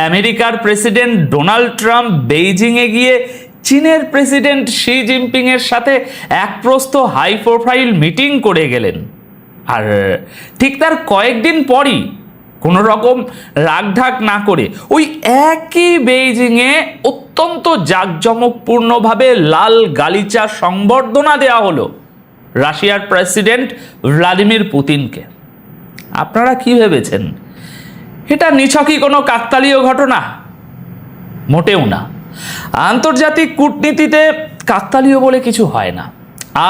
আমেরিকার president Donald Trump বেইজিংয়ে গিয়ে চীনের প্রেসিডেন্ট শি জিনপিং এর সাথে এক প্রস্থ হাই প্রোফাইল মিটিং করে গেলেন। আর ঠিক তার কয়েকদিন পরই কোনো রকম রাগঢাক না করে ওই একই বেইজিংয়ে অত্যন্ত জাঁকজমকপূর্ণভাবে লাল গালিচা সংবর্ধনা দেওয়া হলো রাশিয়ার প্রেসিডেন্ট ভ্লাদিমির পুতিনকে। আপনারা কি ভেবেছেন এটা নিছকই কোনো কাকতালীয় ঘটনা? মোটেও না। আন্তর্জাতিক কূটনীতিতে কাকতালীয় বলে কিছু হয় না।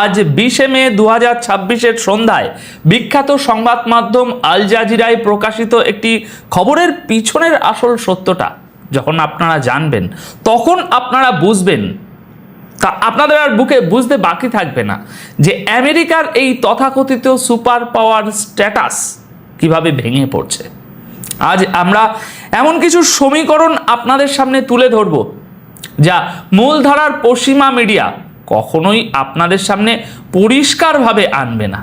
আজ 20 মে 2026 সন্ধ্যায় বিখ্যাত সংবাদ মাধ্যম আল জাজিরায় প্রকাশিত একটি খবরের পিছনের আসল সত্যটা যখন আপনারা জানবেন, তখন আপনারা বুঝবেন, তা আপনাদের আর বুকে বুঝতে বাকি থাকবে না যে আমেরিকার এই তথাকথিত সুপার পাওয়ার স্ট্যাটাস কিভাবে ভেঙে পড়ছে। আজ আমরা এমন কিছু সমীকরণ আপনাদের সামনে তুলে ধরব যা মূলধারার পশ্চিমা মিডিয়া কখনোই আপনাদের সামনে পরিষ্কারভাবে আনবে না।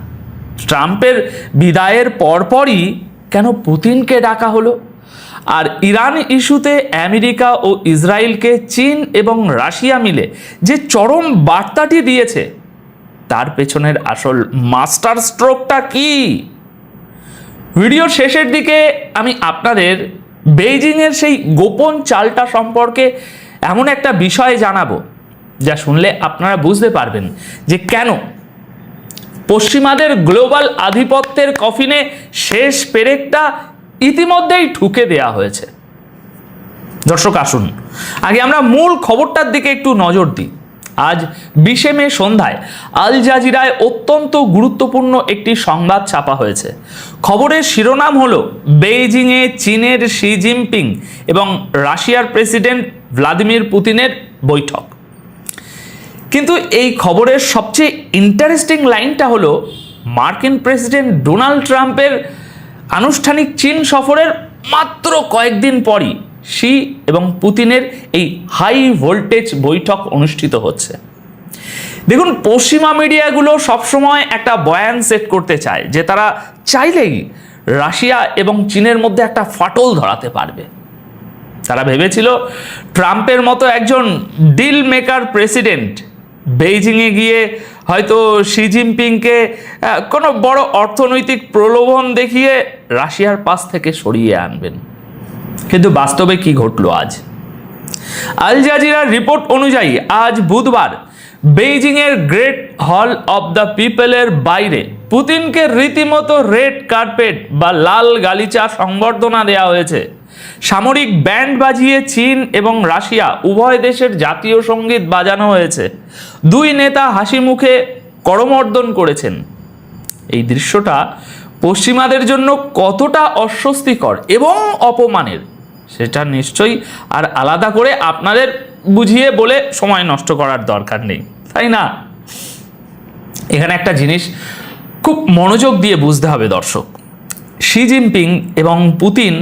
ট্রাম্পের বিদায়ের পরপরই কেন পুতিনকে ডাকা হলো, আর ইরান ইস্যুতে আমেরিকা ও ইসরায়েলকে চীন এবং রাশিয়া মিলে যে চরম বার্তাটি দিয়েছে তার পেছনের আসল মাস্টার স্ট্রোকটা কি? ভিডিওর শেষের দিকে আমি আপনাদের বেইজিংয়ের সেই গোপন চালটা সম্পর্কে এমন একটা বিষয় জানাবো যা শুনলে আপনারা বুঝতে পারবেন যে কেন পশ্চিমাদের গ্লোবাল আধিপত্যের কফিনে শেষ পেরেকটা ইতিমধ্যেই ঠুকে দেয়া হয়েছে। দর্শক আসুন আগে আমরা মূল খবরটার দিকে একটু নজর দিই। আজ 20 মে সন্ধ্যায় আল জাজিরায় অত্যন্ত গুরুত্বপূর্ণ একটি সংবাদ ছাপা হয়েছে। খবরের শিরোনাম হলো বেইজিংয়ে চীনের শি জিনপিং এবং রাশিয়ার প্রেসিডেন্ট ভ্লাদিমির পুতিনের বৈঠক। কিন্তু এই খবরের সবচেয়ে ইন্টারেস্টিং লাইনটা হলো মার্কিন প্রেসিডেন্ট ডোনাল্ড ট্রাম্পের আনুষ্ঠানিক চীন সফরের মাত্র কয়েকদিন পরই শি এবং পুতিনের এই হাই ভোল্টেজ বৈঠক অনুষ্ঠিত হচ্ছে। দেখুন, পশ্চিমা মিডিয়াগুলো সবসময় একটা বয়ান সেট করতে চায় যে তারা চাইলেই রাশিয়া এবং চীনের মধ্যে একটা ফাটল ধরাতে পারবে। তারা ভেবেছিল ট্রাম্পের মতো একজন ডিল মেকার প্রেসিডেন্ট বেইজিংয়ে গিয়ে হয়তো শি জিনপিংকে কোনো বড় অর্থনৈতিক প্রলোভন দেখিয়ে রাশিয়ার পাশ থেকে সরিয়ে আনবেন। কিন্তু বাস্তবে কি ঘটলো আজ? আল জাজিরার রিপোর্ট অনুযায়ী আজ বুধবার বেইজিংয়ের গ্রেট হল অব দ্য পিপলের বাইরে পুতিনকে রীতিমতো রেড কার্পেট বা লাল গালিচা সংবর্ধনা দেওয়া হয়েছে। সামরিক ব্যান্ড বাজিয়ে চীন এবং রাশিয়া উভয় দেশের জাতীয় সঙ্গীত বাজানো হয়েছে। দুই নেতা হাসি মুখে করমর্দন করেছেন। এই দৃশ্যটা পশ্চিমাদের জন্য কতটা অস্বস্তিকর এবং অপমানের সেটা নিশ্চয়ই আর আলাদা করে আপনাদের বুঝিয়ে বলে সময় নষ্ট করার দরকার নেই, তাই না? এখানে একটা জিনিস খুব মনোযোগ দিয়ে বুঝতে হবে দর্শক। শি জিনপিং এবং পুতিন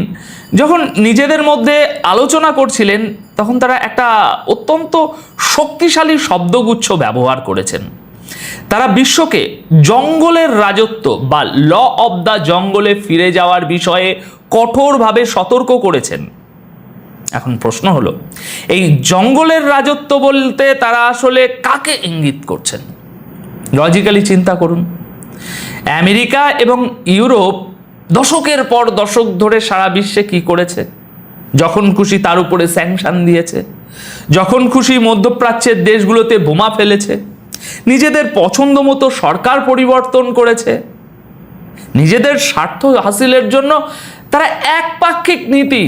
যখন নিজেদের মধ্যে আলোচনা করছিলেন তখন তারা একটা অত্যন্ত শক্তিশালী শব্দগুচ্ছ ব্যবহার করেছেন। তারা বিশ্বকে জঙ্গলের রাজত্ব বা ল অব দ্য জঙ্গলে ফিরে যাওয়ার বিষয়ে কঠোরভাবে সতর্ক করেছেন। এখন প্রশ্ন হলো, এই জঙ্গলের রাজত্ব বলতে তারা আসলে কাকে ইঙ্গিত করছেন? লজিক্যালি চিন্তা করুন। আমেরিকা এবং ইউরোপ দশকের পর দশক ধরে সারা বিশ্বে কি করেছে? যখন খুশি তার উপরে স্যাংশন দিয়েছে, যখন খুশি মধ্যপ্রাচ্যের দেশগুলোতে বোমা ফেলেছে, নিজেদের পছন্দ মতো সরকার পরিবর্তন করেছে, নিজেদের স্বার্থ হাসিলের জন্য তারা একপাক্ষিক নীতি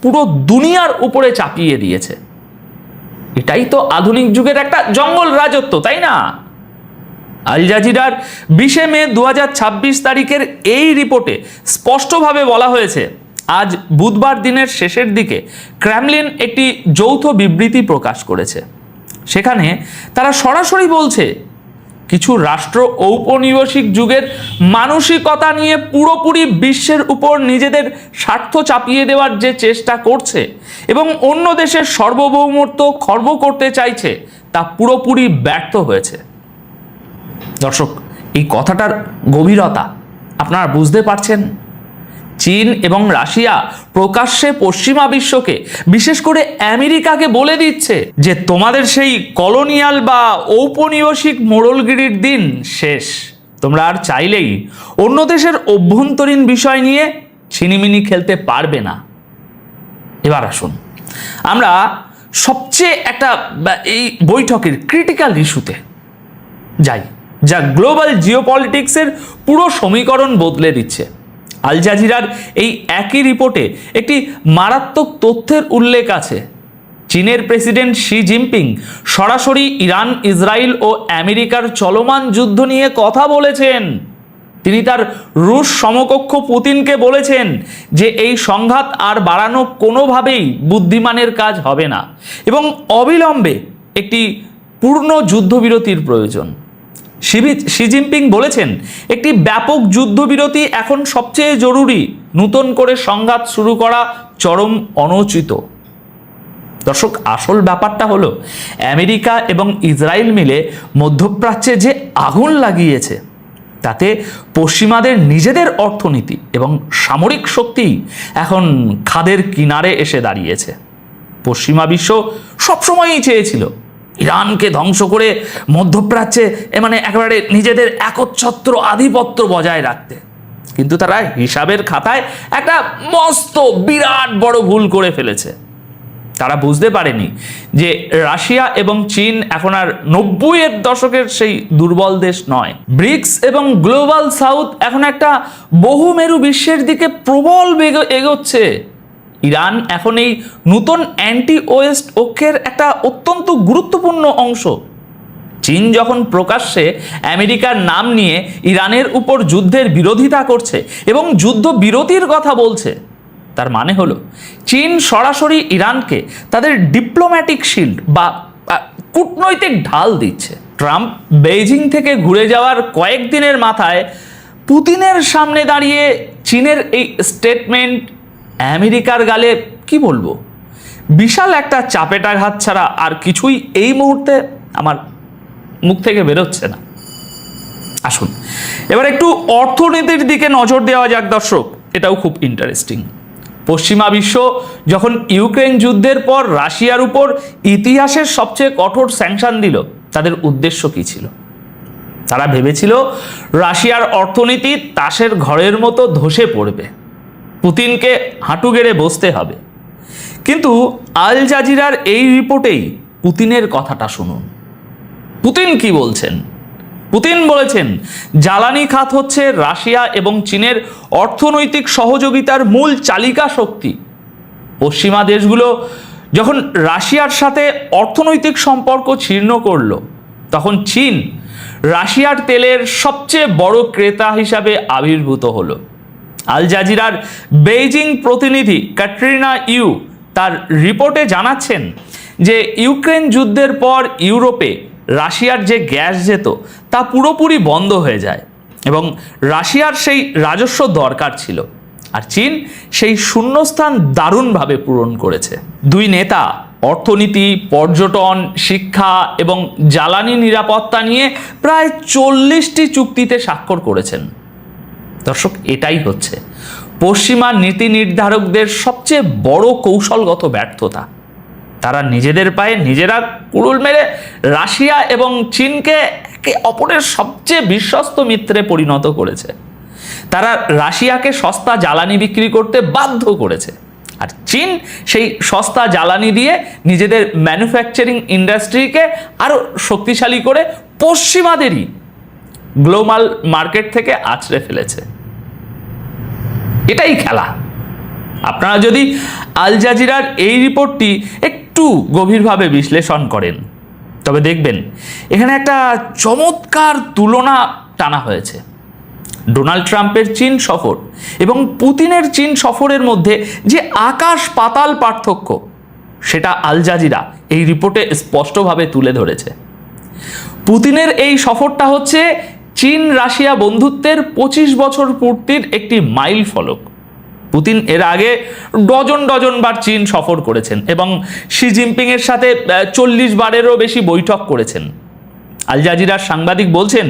পুরো দুনিয়ার উপরে চাপিয়ে দিয়েছে। এটাই তো আধুনিক যুগের একটা জঙ্গল রাজত্ব, তাই না? আল জাজিরার 20 মে 2026 তারিখের এই রিপোর্টে স্পষ্টভাবে বলা হয়েছে, আজ বুধবার দিনের শেষের দিকে ক্রেমলিন একটি যৌথ বিবৃতি প্রকাশ করেছে। সেখানে তারা সরাসরি বলছে, কিছু রাষ্ট্র ঔপনিবেশিক যুগের মানসিকতা নিয়ে পুরোপুরি বিশ্বের উপর নিজেদের স্বার্থ চাপিয়ে দেওয়ার যে চেষ্টা করছে এবং অন্য দেশের সার্বভৌমত্ব খর্ব করতে চাইছে তা পুরোপুরি ব্যর্থ হয়েছে। দর্শক, এই কথাটার গভীরতা আপনারা বুঝতে পারছেন? চীন এবং রাশিয়া প্রকাশ্যে পশ্চিমা বিশ্বকে, বিশেষ করে আমেরিকাকে বলে দিচ্ছে যে তোমাদের সেই কলোনিয়াল বা ঔপনিবেশিক মোড়লগিরির দিন শেষ। তোমরা আর চাইলেই অন্য দেশের অভ্যন্তরীণ বিষয় নিয়ে ছিনিমিনি খেলতে পারবে না। এবার আসুন আমরা সবচেয়ে একটা এই বৈঠকের ক্রিটিক্যাল ইস্যুতে যাই, যা গ্লোবাল জিওপলিটিক্সের পুরো সমীকরণ বদলে দিচ্ছে। আল জাজিরার এই একই রিপোর্টে একটি মারাত্মক তথ্যের উল্লেখ আছে। চীনের প্রেসিডেন্ট শি জিনপিং সরাসরি ইরান, ইসরায়েল ও আমেরিকার চলমান যুদ্ধ নিয়ে কথা বলেছেন। তিনি তার রুশ সমকক্ষ পুতিনকে বলেছেন যে এই সংঘাত আর বাড়ানো কোনোভাবেই বুদ্ধিমানের কাজ হবে না এবং অবিলম্বে একটি পূর্ণ যুদ্ধবিরতির প্রয়োজন। শি জিনপিং বলেছেন একটি ব্যাপক যুদ্ধবিরতি এখন সবচেয়ে জরুরি, নতুন করে সংঘাত শুরু করা চরম অনুচিত। দর্শক, আসল ব্যাপারটা হলো আমেরিকা এবং ইসরায়েল মিলে মধ্যপ্রাচ্যে যে আগুন লাগিয়েছে তাতে পশ্চিমাদের নিজেদের অর্থনীতি এবং সামরিক শক্তি এখন খাদের কিনারে এসে দাঁড়িয়েছে। পশ্চিমা বিশ্ব সবসময়ই চেয়েছিল ইরানকে ধ্বংস করে মধ্যপ্রাচ্যে একেবারে নিজেদের একচ্ছত্র আধিপত্য বজায় রাখতে, কিন্তু তারা হিসাবের খাতায় একটা মস্ত বিরাট বড় ভুল করে ফেলেছে। তারা বুঝতে পারেনি যে রাশিয়া এবং চীন এখন আর 90-এর দশকের সেই দুর্বল দেশ নয়। ব্রিক্স এবং গ্লোবাল সাউথ এখন একটা বহুমেরু বিশ্বের দিকে প্রবল বেগে এগোচ্ছে। ইরান এখন এই নতুন অ্যান্টি ওয়েস্ট ঐক্যের একটা অত্যন্ত গুরুত্বপূর্ণ অংশ। চীন যখন প্রকাশ্যে আমেরিকার নাম নিয়ে ইরানের উপর যুদ্ধের বিরোধিতা করছে এবং যুদ্ধবিরতির কথা বলছে, তার মানে হলো চীন সরাসরি ইরানকে তাদের ডিপ্লোম্যাটিক শিল্ড বা কূটনৈতিক ঢাল দিচ্ছে। ট্রাম্প বেইজিং থেকে ঘুরে যাওয়ার কয়েকদিনের মাথায় পুতিনের সামনে দাঁড়িয়ে চীনের এই স্টেটমেন্ট আমেরিকার গালে কি বলবো, বিশাল একটা চাপেটাঘাত ছাড়া আর কিছুই এই মুহূর্তে আমার মুখ থেকে বেরোচ্ছে না। আসুন এবার একটু অর্থনীতির দিকে নজর দেওয়া যাক দর্শক, এটাও খুব ইন্টারেস্টিং। পশ্চিমা বিশ্ব যখন ইউক্রেন যুদ্ধের পর রাশিয়ার উপর ইতিহাসের সবচেয়ে কঠোর স্যাংশন দিল, তাদের উদ্দেশ্য কি ছিল? তারা ভেবেছিল রাশিয়ার অর্থনীতি তাসের ঘরের মতো ধসে পড়বে, পুতিনকে হাঁটু গেড়ে বসতে হবে। কিন্তু আল জাজিরার এই রিপোর্টেই পুতিনের কথাটা শুনুন। পুতিন কি বলছেন? পুতিন বলেছেন জ্বালানি খাত হচ্ছে রাশিয়া এবং চীনের অর্থনৈতিক সহযোগিতার মূল চালিকা শক্তি। পশ্চিমা দেশগুলো যখন রাশিয়ার সাথে অর্থনৈতিক সম্পর্ক ছিন্ন করলো, তখন চীন রাশিয়ার তেলের সবচেয়ে বড় ক্রেতা হিসাবে আবির্ভূত হলো। আল জাজিরার বেইজিং প্রতিনিধি ক্যাটরিনা ইউ তার রিপোর্টে জানাচ্ছেন যে ইউক্রেন যুদ্ধের পর ইউরোপে রাশিয়ার যে গ্যাস যেত তা পুরোপুরি বন্ধ হয়ে যায় এবং রাশিয়ার সেই রাজস্ব দরকার ছিল, আর চীন সেই শূন্যস্থান দারুণভাবে পূরণ করেছে। দুই নেতা অর্থনীতি, পর্যটন, শিক্ষা এবং জ্বালানি নিরাপত্তা নিয়ে প্রায় 40টি চুক্তিতে স্বাক্ষর করেছেন। দর্শক, এটাই হচ্ছে পশ্চিমা নীতি নির্ধারকদের সবচেয়ে বড় কৌশলগত ব্যর্থতা। তারা নিজেদের পায়ে নিজেরা কুড়ুল মেরে রাশিয়া এবং চীনকে একে অপরের সবচেয়ে বিশ্বস্ত মিত্রে পরিণত করেছে। তারা রাশিয়াকে সস্তা জ্বালানি বিক্রি করতে বাধ্য করেছে, আর চীন সেই সস্তা জ্বালানি দিয়ে নিজেদের ম্যানুফ্যাকচারিং ইন্ডাস্ট্রিকে আরও শক্তিশালী করে পশ্চিমাদেরই গ্লোবাল মার্কেট থেকে আছড়ে ফেলেছে। এটাই খেলা। আপনারা যদি আল জাজিরার এই রিপোর্টটি একটু গভীরভাবে বিশ্লেষণ করেন, তবে দেখবেন এখানে একটা চমৎকার তুলনা টানা হয়েছে। ডোনাল্ড ট্রাম্পের চীন সফর এবং পুতিনের চীন সফরের মধ্যে যে আকাশ পাতাল পার্থক্য, সেটা আল জাজিরা এই রিপোর্টে স্পষ্টভাবে তুলে ধরেছে। পুতিনের এই সফরটা হচ্ছে চীন রাশিয়া বন্ধুত্বের 25 বছর পূর্তির একটি মাইল ফলক। পুতিন এর আগে ডজন বার চীন সফর করেছেন এবং শি জিনপিংয়ের সাথে 40 বারেরও বেশি বৈঠক করেছেন। আল জাজিরার সাংবাদিক বলছেন,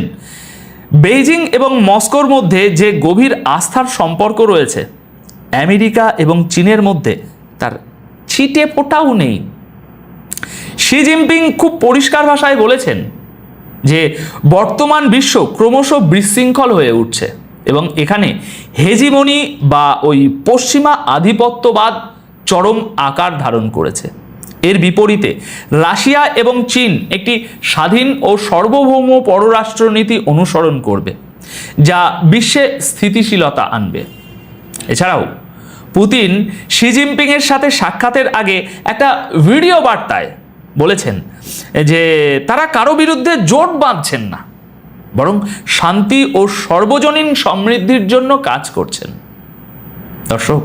বেইজিং এবং মস্কোর মধ্যে যে গভীর আস্থার সম্পর্ক রয়েছে আমেরিকা এবং চীনের মধ্যে তার ছিটে ফোঁটাও নেই। শি জিনপিং খুব পরিষ্কার ভাষায় বলেছেন যে বর্তমান বিশ্ব ক্রমশ বিশৃঙ্খল হয়ে উঠছে এবং এখানে হেজিমনি বা ওই পশ্চিমা আধিপত্যবাদ চরম আকার ধারণ করেছে। এর বিপরীতে রাশিয়া এবং চীন একটি স্বাধীন ও সার্বভৌম পররাষ্ট্রনীতি অনুসরণ করবে, যা বিশ্বে স্থিতিশীলতা আনবে। এছাড়াও পুতিন শি জিনপিংয়ের সাথে সাক্ষাতের আগে একটা ভিডিও বার্তায় বলেছেন যে তারা কারো বিরুদ্ধে জোট বাঁধছেন না, বরং শান্তি ও সর্বজনীন সমৃদ্ধির জন্য কাজ করছেন। দর্শক,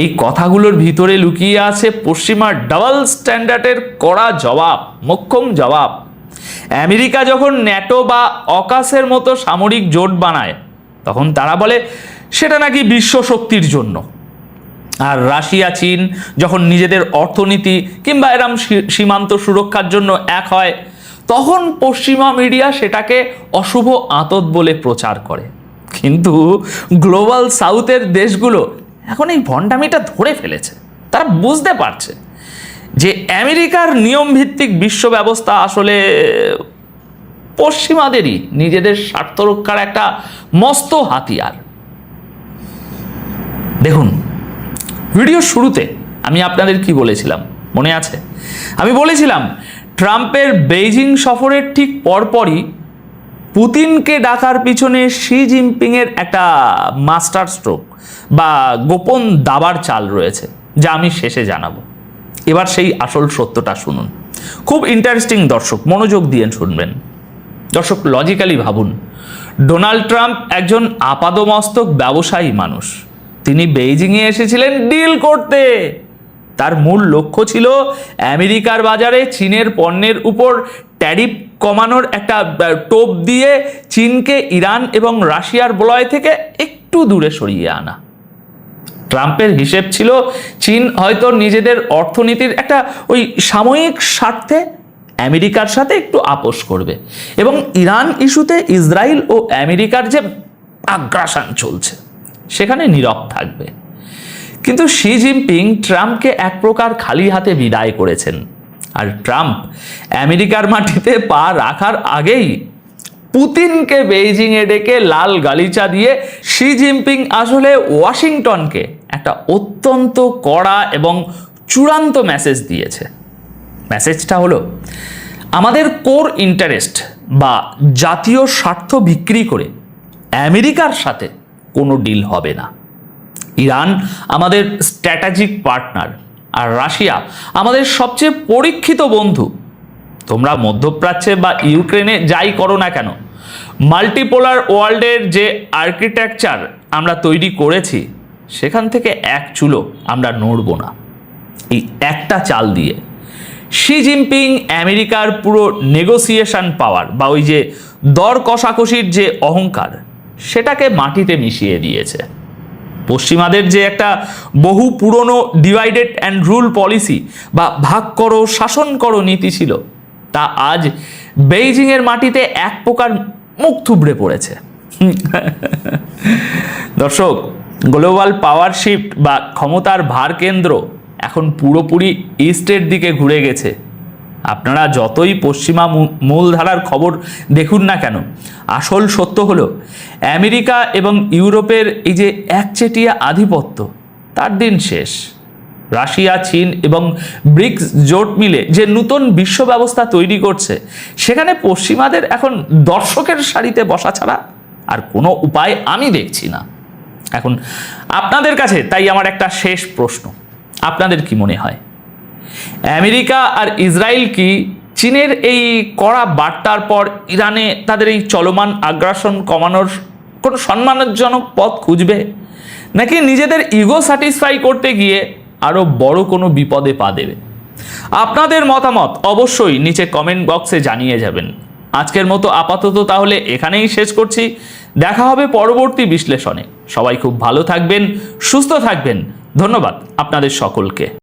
এই কথাগুলোর ভিতরে লুকিয়ে আছে পশ্চিমার ডাবল স্ট্যান্ডার্ডের কড়া জবাব, মোক্ষম জবাব। আমেরিকা যখন ন্যাটো বা অকাসের মতো সামরিক জোট বানায় তখন তারা বলে সেটা নাকি বিশ্ব শক্তির জন্য, আর রাশিয়া চীন যখন নিজেদের অর্থনীতি কিংবা এরম সীমান্ত সুরক্ষার জন্য এক হয় তখন পশ্চিমা মিডিয়া সেটাকে অশুভ আতত বলে প্রচার করে। কিন্তু গ্লোবাল সাউথের দেশগুলো এখন এই ভণ্ডামিটা ধরে ফেলেছে। তারা বুঝতে পারছে যে আমেরিকার নিয়মভিত্তিক বিশ্ব ব্যবস্থা আসলে পশ্চিমাদেরই নিজেদের স্বার্থ রক্ষার একটা মস্ত হাতিয়ার। দেখুন, ভিডিওর শুরুতে আমি আপনাদের কি বলেছিলাম মনে আছে? আমি বলেছিলাম ট্রাম্পের বেইজিং সফরের ঠিক পরপরই পুতিনকে ডাকার পিছনে শি জিনপিংয়ের একটা মাস্টার স্ট্রোক বা গোপন দাবার চাল রয়েছে, যা আমি শেষে জানাবো। এবার সেই আসল সত্যটা শুনুন। খুব ইন্টারেস্টিং দর্শক, মনোযোগ দিয়ে শুনবেন। দর্শক, লজিক্যালি ভাবুন, ডোনাল্ড ট্রাম্প একজন আপাদমস্তক ব্যবসায়ী মানুষ। তিনি বেইজিংয়ে এসেছিলেন ডিল করতে। তার মূল লক্ষ্য ছিল আমেরিকার বাজারে চীনের পণ্যের উপর ট্যারিফ কমানোর একটা টোপ দিয়ে চীনকে ইরান এবং রাশিয়ার বলয় থেকে একটু দূরে সরিয়ে আনা। ট্রাম্পের হিসেব ছিল চীন হয়তো নিজেদের অর্থনীতির একটা ওই সাময়িক স্বার্থে আমেরিকার সাথে একটু আপোষ করবে এবং ইরান ইস্যুতে ইসরায়েল ও আমেরিকার যে আগ্রাসন চলছে সেখানে নীরব থাকবে। কিন্তু শি জিনপিং ট্রাম্পকে এক প্রকার খালি হাতে বিদায় করেছেন, আর ট্রাম্প আমেরিকার মাটিতে পা রাখার আগেই পুতিনকে বেইজিংয়ে ডেকে লাল গালিচা দিয়ে শি জিনপিং আসলে ওয়াশিংটনকে একটা অত্যন্ত কড়া এবং চূড়ান্ত মেসেজ দিয়েছে। মেসেজটা হলো, আমাদের কোর ইন্টারেস্ট বা জাতীয় স্বার্থ বিক্রি করে আমেরিকার সাথে কোনো ডিল হবে না। ইরান আমাদের স্ট্র্যাটেজিক পার্টনার আর রাশিয়া আমাদের সবচেয়ে পরীক্ষিত বন্ধু। তোমরা মধ্যপ্রাচ্যে বা ইউক্রেনে যাই করো না কেন, মাল্টিপোলার ওয়ার্ল্ডের যে আর্কিটেকচার আমরা তৈরি করেছি সেখান থেকে এক চুলো আমরা নড়ব না। এই একটা চাল দিয়ে শি জিনপিং আমেরিকার পুরো নেগোসিয়েশন পাওয়ার বা ওই যে দর কষাকষির যে অহংকার সেটাকে মাটিতে মিশিয়ে দিয়েছে। পশ্চিমাদের যে একটা বহু পুরনো ডিভাইডেড অ্যান্ড রুল পলিসি বা ভাগ করো শাসন করো নীতি ছিল, তা আজ বেইজিংয়ের মাটিতে এক প্রকার মুখ থুবড়ে পড়েছে। দর্শক, গ্লোবাল পাওয়ার শিফট বা ক্ষমতার ভার কেন্দ্র এখন পুরোপুরি ইস্টের দিকে ঘুরে গেছে। আপনারা যতই পশ্চিমা মূলধারার খবর দেখুন না কেন, আসল সত্য হলো আমেরিকা এবং ইউরোপের এই যে একচেটিয়া আধিপত্য তার দিন শেষ। রাশিয়া চীন এবং ব্রিক্স জোট মিলে যে নতুন বিশ্ব ব্যবস্থা তৈরি করছে সেখানে পশ্চিমাদের এখন দর্শকের সারিতে বসা ছাড়া আর কোনো উপায় আমি দেখছি না। এখন আপনাদের কাছে তাই আমার একটা শেষ প্রশ্ন, আপনাদের কি মনে হয় আমেরিকা আর ইসরায়েল কি চীনের এই কড়া বার্তার পর ইরানে তাদের এই চলমান আগ্রাসন কমানোর কোনো সম্মানজনক পথ খুঁজবে, নাকি নিজেদের ইগো স্যাটিসফাই করতে গিয়ে আরও বড় কোনো বিপদে পা দেবে? আপনাদের মতামত অবশ্যই নিচে কমেন্ট বক্সে জানিয়ে যাবেন। আজকের মতো আপাতত তাহলে এখানেই শেষ করছি। দেখা হবে পরবর্তী বিশ্লেষণে। সবাই খুব ভালো থাকবেন, সুস্থ থাকবেন। ধন্যবাদ আপনাদের সকলকে।